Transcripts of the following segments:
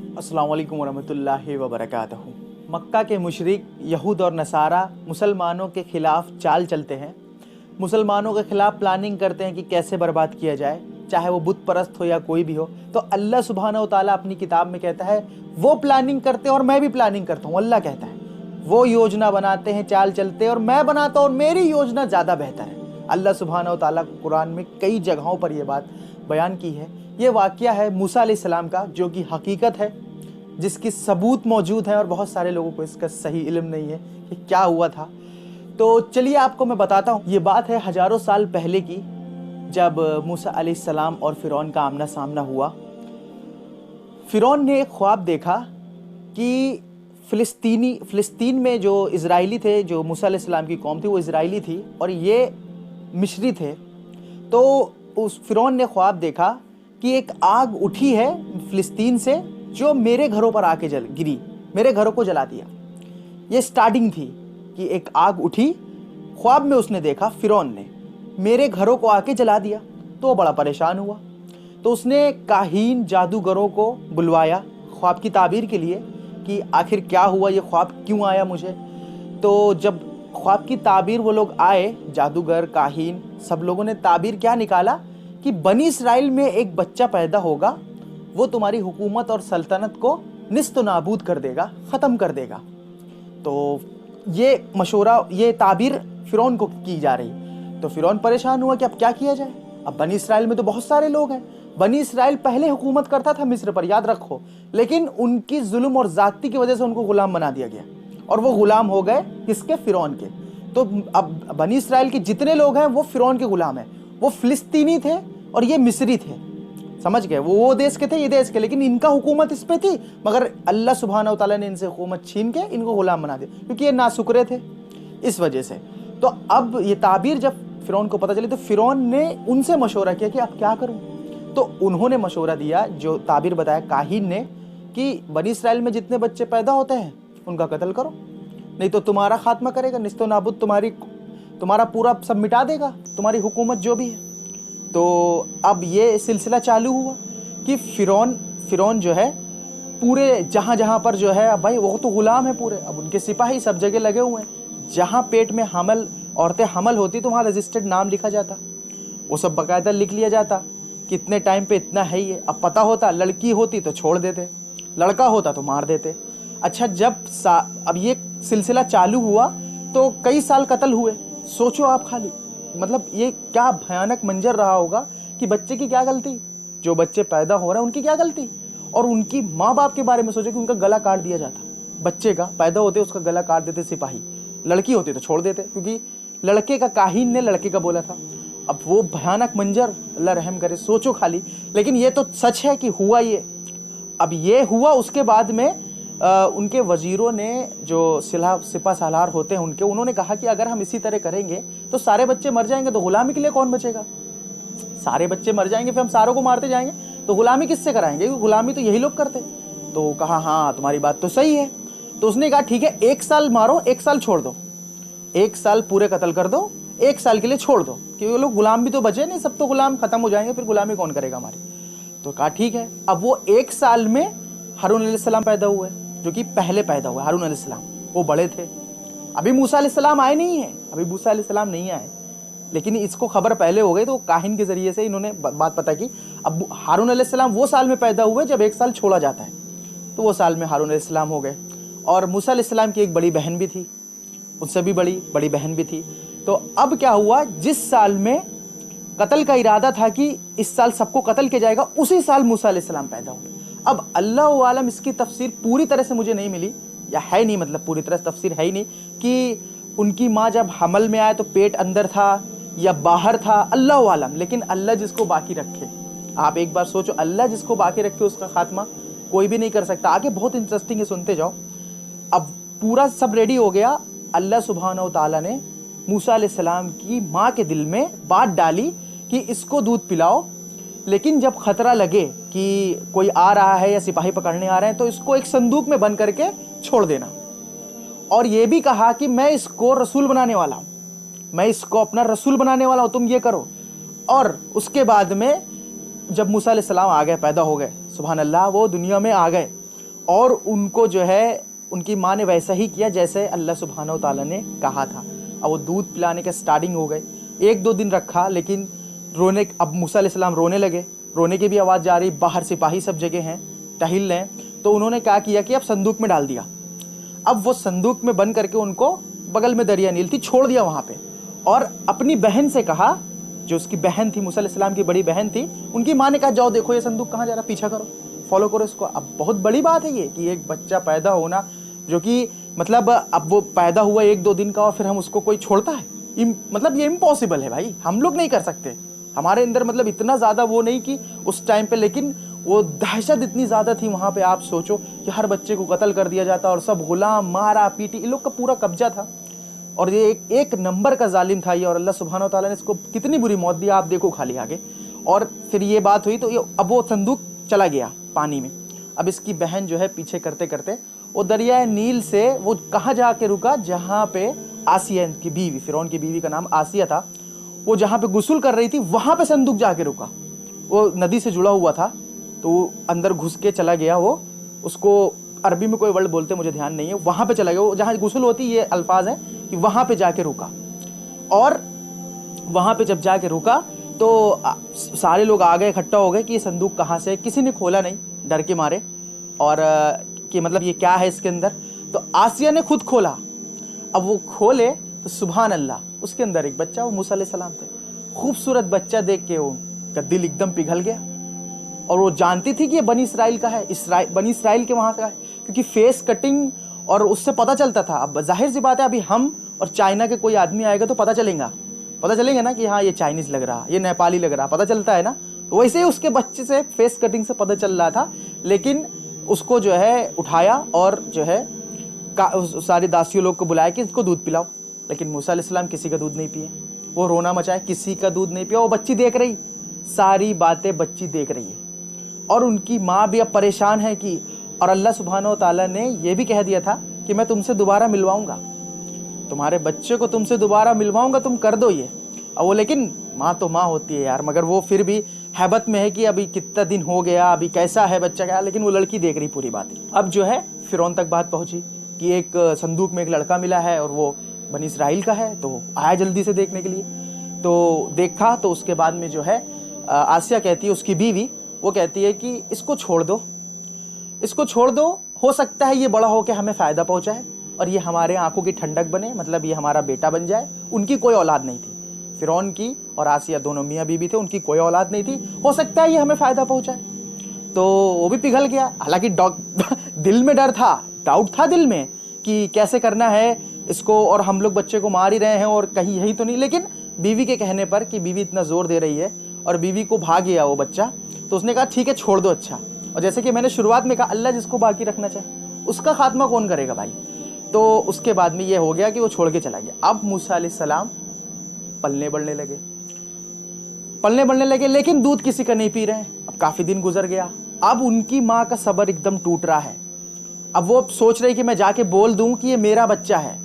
अस्सलाम वालेकुम वरहमतुल्लाहि वबरकातुहू। मक्का के मुशरिक यहूद और नसारा मुसलमानों के ख़िलाफ़ चाल चलते हैं। मुसलमानों के ख़िलाफ़ प्लानिंग करते हैं कि कैसे बर्बाद किया जाए, चाहे वो बुत परस्त हो या कोई भी हो। तो अल्लाह सुब्हानहू ताला अपनी किताब में कहता है वो प्लानिंग करते हैं और मैं भी प्लानिंग करता हूँ। अल्लाह कहता है वो योजना बनाते हैं, चाल चलते हैं और मैं बनाता हूँ और मेरी योजना ज़्यादा बेहतर है। अल्लाह सुब्हानहू ताला कुरान में कई जगहों पर यह बात बयान की है। ये वाक़या है मूसा अलैहिस्सलाम का, जो कि हकीकत है, जिसकी सबूत मौजूद है और बहुत सारे लोगों को इसका सही इल्म नहीं है कि क्या हुआ था। तो चलिए आपको मैं बताता हूँ। ये बात है हज़ारों साल पहले की, जब मूसा अलैहिस्सलाम और फ़िरौन का आमना सामना हुआ। फ़िरौन ने एक ख्वाब देखा कि फ़िलिस्तीन में जो इज़राइली थे, जो मूसा अलैहिस्सलाम की कौम थी वो इज़राइली थी और ये मिस्री थे। तो उस फ़िरौन ने ख्वाब देखा कि एक आग उठी है फ़िलिस्तीन से जो मेरे घरों पर आके गिरी, मेरे घरों को जला दिया। ये स्टार्टिंग थी कि एक आग उठी, ख्वाब में उसने देखा फ़िरौन ने, मेरे घरों को आके जला दिया। तो वो बड़ा परेशान हुआ। तो उसने काहीन जादूगरों को बुलवाया ख्वाब की ताबीर के लिए कि आखिर क्या हुआ, ये ख्वाब क्यों आया मुझे। तो जब ख्वाब की ताबीर वो लोग आए, जादूगर काहीन सब लोगों ने ताबीर क्या निकाला कि बनी इसराइल में एक बच्चा पैदा होगा, वो तुम्हारी हुकूमत और सल्तनत को निस्त नाबूद कर देगा, ख़त्म कर देगा। तो ये मशवरा, ये ताबीर फ़िरौन को की जा रही। तो फ़िरौन परेशान हुआ कि अब क्या किया जाए। अब बनी इसराइल में तो बहुत सारे लोग हैं। बनी इसराइल पहले हुकूमत करता था मिस्र पर, याद रखो, लेकिन उनकी जुल्म और ज़ाती की वजह से उनको गुलाम बना दिया गया और वो गुलाम हो गए किसके? फ़िरौन के। तो अब बनी इसराइल के जितने लोग हैं वो फ़िरौन के गुलाम हैं। वो फ़िलिस्तीनी थे और ये मिस्री थे, समझ गए? वो देश के थे, ये देश के, लेकिन इनका हुकूमत इस पे थी, मगर अल्लाह सुब्हानहू तआला ने इनसे हुकूमत छीन के इनको गुलाम बना दिया, क्योंकि ये नाशुक्रे थे इस वजह से। तो अब ये ताबीर जब फ़िरौन को पता चली तो फ़िरौन ने उनसे मशवरा किया कि अब क्या करूं। तो उन्होंने मशवरा दिया, जो ताबीर बताया काहीन ने, कि बनी इसराइल में जितने बच्चे पैदा होते हैं उनका कत्ल करो, नहीं तो तुम्हारा खात्मा करेगा, निस्तो नाबुद, तुम्हारा पूरा सब मिटा देगा, तुम्हारी हुकूमत जो भी है। तो अब ये सिलसिला चालू हुआ कि फ़िरौन जो है पूरे जहाँ जहाँ पर जो है, अब भाई वो तो गुलाम है पूरे, अब उनके सिपाही सब जगह लगे हुए हैं। जहाँ पेट में औरतें हमल होती तो वहाँ रजिस्टर्ड नाम लिखा जाता, वो सब बाकायदा लिख लिया जाता कि इतने टाइम पे इतना है ही है। अब पता होता, लड़की होती तो छोड़ देते, लड़का होता तो मार देते। अच्छा, अब ये सिलसिला चालू हुआ तो कई साल कत्ल हुए। सोचो आप खाली, मतलब ये क्या भयानक मंजर रहा होगा कि बच्चे की क्या गलती, जो बच्चे पैदा हो रहे हैं उनकी क्या गलती। और उनकी माँ बाप के बारे में सोचो कि उनका गला काट दिया जाता, बच्चे का पैदा होते उसका गला काट देते सिपाही, लड़की होती तो छोड़ देते, क्योंकि लड़के का काहीन ने लड़के का बोला था। अब वो भयानक मंजर, अल्लाह रहम करे, सोचो खाली। लेकिन ये तो सच है कि हुआ ये। अब ये हुआ, उसके बाद में उनके वजीरों ने, जो सिपा सालार होते हैं उनके, उन्होंने कहा कि अगर हम इसी तरह करेंगे तो सारे बच्चे मर जाएंगे, तो गुलामी के लिए कौन बचेगा? सारे बच्चे मर जाएंगे, फिर हम सारों को मारते जाएंगे तो गुलामी किससे कराएंगे? क्योंकि गुलामी तो यही लोग करते। तो कहा हाँ तुम्हारी बात तो सही है। तो उसने कहा ठीक है, 1 साल मारो, 1 साल छोड़ दो, 1 साल पूरे कत्ल कर दो, 1 साल के लिए छोड़ दो, क्योंकि लोग गुलाम भी तो बचे नहीं, सब तो गुलाम खत्म हो जाएंगे, फिर गुलामी कौन करेगा हमारी। तो कहा ठीक है। अब वो 1 साल में हारून अलैहिस्सलाम पैदा हुए, जो कि पहले पैदा हुए हारून अलैहिस्सलाम, वो बड़े थे। अभी मूसा अलैहिस्सलाम आए नहीं है, अभी मूसा अलैहिस्सलाम नहीं आए, लेकिन इसको खबर पहले हो गई तो काहिन के जरिए से इन्होंने बात पता की। अब हारून अलैहिस्सलाम वो साल में पैदा हुए जब 1 साल छोड़ा जाता है, तो वो साल में हारून अलैहिस्सलाम हो गए। और मूसा अलैहिस्सलाम की एक बड़ी बहन भी थी, उससे भी बड़ी बहन भी थी। तो अब क्या हुआ, जिस साल में कत्ल का इरादा था कि इस साल सबको कत्ल किया जाएगा, उसी साल मूसा अलैहिस्सलाम पैदा हुए। अब अल्लाह आलम, इसकी तफसीर पूरी तरह से मुझे नहीं मिली, या है नहीं, मतलब पूरी तरह से तफसीर है ही नहीं कि उनकी माँ जब हमल में आए तो पेट अंदर था या बाहर था, अल्लाह आलम। लेकिन अल्लाह जिसको बाकी रखे, आप एक बार सोचो, अल्लाह जिसको बाकी रखे उसका खात्मा कोई भी नहीं कर सकता। आगे बहुत इंटरेस्टिंग है, सुनते जाओ। अब पूरा सब रेडी हो गया, अल्लाह सुब्हानहू तआला ने मूसा अलैहिस्सलाम की माँ के दिल में बात डाली कि इसको दूध पिलाओ, लेकिन जब खतरा लगे कि कोई आ रहा है या सिपाही पकड़ने आ रहे हैं तो इसको एक संदूक में बंद करके छोड़ देना। और ये भी कहा कि मैं इसको रसूल बनाने वाला हूँ, मैं इसको अपना रसूल बनाने वाला हूँ, तुम ये करो। और उसके बाद में जब मूसा अलैहिस्सलाम आ गए, पैदा हो गए, सुभान अल्लाह, वो दुनिया में आ गए, और उनको जो है उनकी माँ ने वैसा ही किया जैसे अल्लाह सुब्हानहू तआला ने कहा था। अब वो दूध पिलाने के स्टार्टिंग हो गए, 1-2 दिन रखा, लेकिन अब मूसा अलैहिस्सलाम रोने लगे, रोने की भी आवाज़ जा रही, बाहर सिपाही सब जगह हैं, टहल रहे हैं। तो उन्होंने क्या किया कि अब संदूक में डाल दिया। अब वो संदूक में बंद करके उनको बगल में दरिया नील थी, छोड़ दिया वहाँ पे, और अपनी बहन से कहा, जो उसकी बहन थी, मूसा अलैहिस्सलाम की बड़ी बहन थी, उनकी माँ ने कहा जाओ देखो ये संदूक कहाँ जा रहा, पीछा करो, फॉलो करो इसको। अब बहुत बड़ी बात है ये कि एक बच्चा पैदा होना, जो कि मतलब अब वो पैदा हुआ 1-2 दिन का और फिर हम उसको कोई छोड़ता है, मतलब ये इम्पॉसिबल है भाई, हम लोग नहीं कर सकते। हमारे अंदर मतलब इतना ज़्यादा वो नहीं कि उस टाइम पे, लेकिन वो दहशत इतनी ज़्यादा थी वहाँ पे। आप सोचो कि हर बच्चे को कत्ल कर दिया जाता और सब गुलाम, मारा पीटी, इन लोग का पूरा कब्जा था, और ये एक नंबर का जालिम था ये। और अल्लाह सुब्हानहू तआला ने इसको कितनी बुरी मौत दी, आप देखो खाली आगे। और फिर ये बात हुई तो अब वो संदूक चला गया पानी में। अब इसकी बहन जो है पीछे करते करते वो दरिया नील से वो कहाँ जाके रुका, जहाँ पे आसिया की बीवी, फिरौन की बीवी का नाम आसिया था, वो जहाँ पे गुस्ल कर रही थी वहाँ पे संदूक जाके रुका। वो नदी से जुड़ा हुआ था तो अंदर घुस के चला गया वो, उसको अरबी में कोई वर्ड बोलते मुझे ध्यान नहीं है, वहाँ पे चला गया वो जहाँ गुस्ल होती, ये अल्फाज है कि वहाँ पे जाके रुका। और वहाँ पे जब जाके रुका तो सारे लोग आ गए, इकट्ठा हो गए कि ये संदूक कहाँ से, किसी ने खोला नहीं डर के मारे, और कि मतलब ये क्या है इसके अंदर। तो आसिया ने खुद खोला। अब वो खोले तो सुभान अल्लाह, उसके अंदर एक बच्चा, वो मूसा अलैहिस्सलाम थे। खूबसूरत बच्चा देख के उनका दिल एकदम पिघल गया, और वो जानती थी कि ये बनी इसराइल का है, बनी इसराइल के वहाँ का है, क्योंकि फेस कटिंग और उससे पता चलता था। अब जाहिर सी बात है, अभी हम और चाइना के कोई आदमी आएगा तो पता चलेगा ना कि हाँ ये चाइनीज लग रहा, ये नेपाली लग रहा, पता चलता है ना। तो वैसे ही उसके बच्चे से फेस कटिंग से पता चल रहा था, लेकिन उसको जो है उठाया और जो है सारी दासियों लोग को बुलाया कि इसको दूध पिलाओ। लेकिन मूसा अलैहिस्सलाम किसी का दूध नहीं पिए, वो रोना मचाए, किसी का दूध नहीं पिया। वो बच्ची देख रही, सारी बातें बच्ची देख रही है, और उनकी माँ भी अब परेशान है कि, और अल्लाह सुब्हानहू तआला ने यह भी कह दिया था कि मैं तुमसे दोबारा मिलवाऊंगा, तुम्हारे बच्चे को तुमसे दोबारा मिलवाऊंगा, तुम कर दो ये। अब वो, लेकिन माँ तो माँ होती है यार, मगर वो फिर भी हैबत में है कि अभी कितना दिन हो गया, अभी कैसा है बच्चा क्या, लेकिन वो लड़की देख रही पूरी बात। अब जो है फिरौन तक बात पहुंची कि एक संदूक में एक लड़का मिला है और वो बनी इसराइल का है, तो आया जल्दी से देखने के लिए। तो देखा तो उसके बाद में जो है आसिया कहती है, उसकी बीवी, वो कहती है कि इसको छोड़ दो, इसको छोड़ दो, हो सकता है ये बड़ा होकर हमें फ़ायदा पहुंचाए और ये हमारे आंखों की ठंडक बने, मतलब ये हमारा बेटा बन जाए। उनकी कोई औलाद नहीं थी, फिरौन की और आसिया दोनों मियाँ बीवी थे, उनकी कोई औलाद नहीं थी, हो सकता है ये हमें फ़ायदा पहुंचाए। तो वो भी पिघल गया, हालांकि दिल में डर था, डाउट था दिल में कि कैसे करना है इसको, और हम लोग बच्चे को मार ही रहे हैं और कहीं यही तो नहीं। लेकिन बीवी के कहने पर, कि बीवी इतना जोर दे रही है और बीवी को भाग गया वो बच्चा, तो उसने कहा ठीक है छोड़ दो। अच्छा, और जैसे कि मैंने शुरुआत में कहा, अल्लाह जिसको बाकी रखना चाहे उसका खात्मा कौन करेगा भाई। तो उसके बाद में ये हो गया कि वो छोड़ के चला गया। अब मूसा अलैहिस्सलाम पलने बढ़ने लगे, लेकिन दूध किसी का नहीं पी रहे हैं। अब काफी दिन गुजर गया, अब उनकी माँ का सब्र एकदम टूट रहा है। अब वो सोच रही कि मैं जाके बोल दूं कि ये मेरा बच्चा है,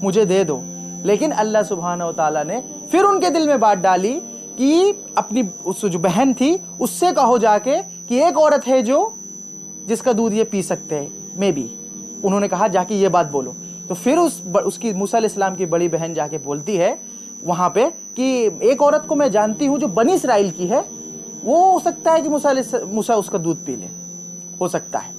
मुझे दे दो। लेकिन अल्लाह सुब्हानहू तआला ने फिर उनके दिल में बात डाली कि अपनी उस जो बहन थी उससे कहो जाके कि एक औरत है जो जिसका दूध ये पी सकते हैं, मे बी। उन्होंने कहा जाके ये बात बोलो। तो फिर उसकी मूसा अलैहिस्सलाम की बड़ी बहन जाके बोलती है वहां पे कि एक औरत को मैं जानती हूं जो बनी इसराइल की है, वो हो सकता है कि मूसा उसका दूध पी ले, हो सकता है।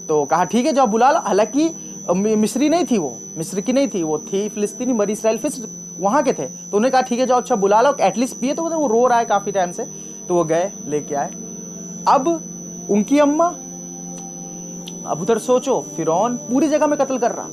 तो कहा ठीक है जाओ बुला लो। हालांकि मिस्री नहीं थी, वो मिस्र की नहीं थी, वो थी फिलिस्तीनी, बनी इसराइल फिर वहां के थे। तो उन्होंने कहा ठीक है जाओ, अच्छा बुला लो, एटलीस्ट पिए। तो वो रो रहा है काफी टाइम से, तो वो गए लेके आए। अब उनकी अम्मा, अब उधर सोचो फिरौन पूरी जगह में कत्ल कर रहा,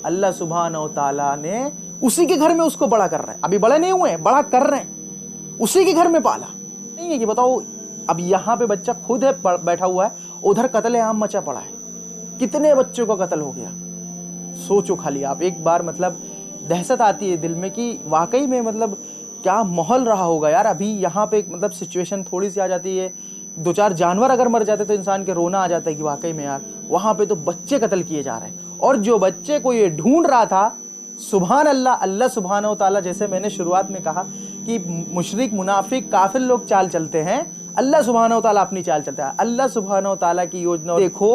अल्लाह सुब्हानहू तआला ने उसी के घर में उसको बड़ा कर रहे हैं। अभी बड़े नहीं हुए, बड़ा कर रहे हैं, उसी के घर में पाला। नहीं है कि बताओ, अब यहाँ पे बच्चा खुद है बैठा हुआ है, उधर कत्ले-आम मचा पड़ा है, कितने बच्चों का कत्ल हो गया। सोचो खाली आप एक बार, मतलब दहशत आती है दिल में कि वाकई में मतलब क्या माहौल रहा होगा यार। अभी यहाँ पे मतलब सिचुएशन थोड़ी सी आ जाती है, 2-4 जानवर अगर मर जाते तो इंसान के रोना आ जाता है कि वाकई में यार वहाँ पे तो बच्चे कत्ल किए जा रहे हैं। और जो बच्चे को ये ढूंढ रहा था, सुभान अल्लाह, अल्लाह सुब्हानहू तआला, जैसे मैंने शुरुआत में कहा कि मुशरिक, मुनाफिक, काफिर लोग चाल चलते हैं, अल्लाह सुब्हानहू तआला अपनी चाल चलता है। अल्लाह सुब्हानहू तआला की योजना देखो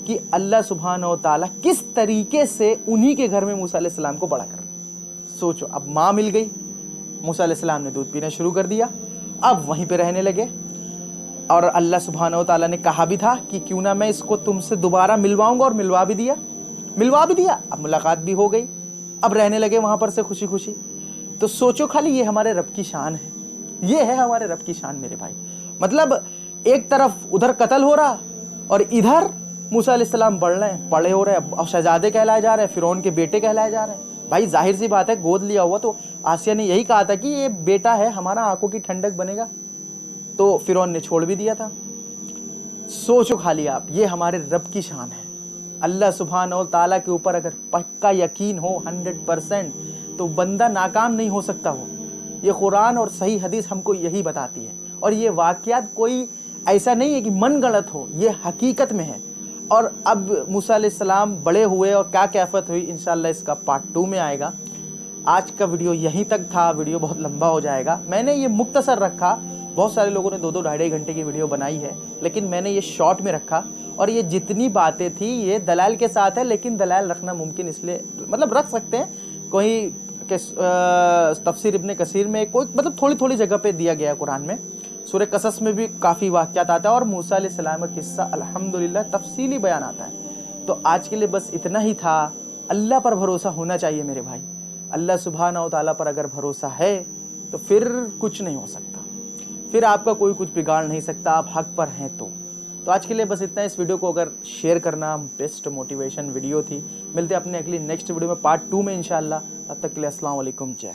कि अल्लाह सुब्हानहू व तआला किस तरीके से उन्हीं के घर में मूसा अलैहिस्सलाम को बड़ा कर रहा है। सोचो, अब माँ मिल गई, मूसा अलैहिस्सलाम ने दूध पीना शुरू कर दिया, अब वहीं पे रहने लगे। और अल्लाह सुब्हानहू व तआला ने कहा भी था कि क्यों ना मैं इसको तुमसे दोबारा मिलवाऊंगा, और मिलवा भी दिया। अब मुलाकात भी हो गई, अब रहने लगे वहां पर से खुशी खुशी। तो सोचो खाली, ये हमारे रब की शान है, ये है हमारे रब की शान मेरे भाई। मतलब एक तरफ उधर कत्ल हो रहा और इधर मूसा अलैहिस्सलाम पड़े हो रहे हैं, और शहजादे कहलाए जा रहे हैं, फिरौन के बेटे कहलाए जा रहे हैं। भाई जाहिर सी बात है, गोद लिया हुआ तो आसिया ने यही कहा था कि ये बेटा है हमारा, आंखों की ठंडक बनेगा, तो फिरौन ने छोड़ भी दिया था। सोचो खाली आप, ये हमारे रब की शान है। अल्लाह सुब्हानहू व तआला के ऊपर अगर पक्का यकीन हो 100%, तो बंदा नाकाम नहीं हो सकता हो। ये कुरान और सही हदीस हमको यही बताती है। और ये वाक़यात कोई ऐसा नहीं है कि मन गलत हो, ये हकीकत में है। और अब मूसा अलैहिस्सलाम बड़े हुए और क्या कैफियत हुई, इंशाअल्लाह इसका पार्ट 2 में आएगा। आज का वीडियो यहीं तक था, वीडियो बहुत लंबा हो जाएगा। मैंने ये मुख्तसर रखा, बहुत सारे लोगों ने 2-2 ढाई घंटे की वीडियो बनाई है, लेकिन मैंने ये शॉर्ट में रखा। और ये जितनी बातें थी ये दलाल के साथ है, लेकिन दलाल रखना मुमकिन इसलिए, मतलब रख सकते हैं, कोई तफसीर इब्ने कसीर में कोई, मतलब थोड़ी थोड़ी जगह पे दिया गया है कुरान में। सूरह कसस में भी काफ़ी वाक़यात आता है, और मूसा अलैहिस्सलाम का किस्सा अल्हम्दुलिल्लाह तफसीली बयान आता है। तो आज के लिए बस इतना ही था। अल्लाह पर भरोसा होना चाहिए मेरे भाई। अल्लाह सुब्हानहू व तआला पर अगर भरोसा है तो फिर कुछ नहीं हो सकता, फिर आपका कोई कुछ बिगाड़ नहीं सकता, आप हक पर हैं तो आज के लिए बस इतना। इस वीडियो को अगर शेयर करना, बेस्ट मोटिवेशन वीडियो थी। मिलते हैं अपने अगली नेक्स्ट वीडियो में, पार्ट 2 में इंशाअल्लाह। तब तक के लिए अस्सलाम वालेकुम, जय।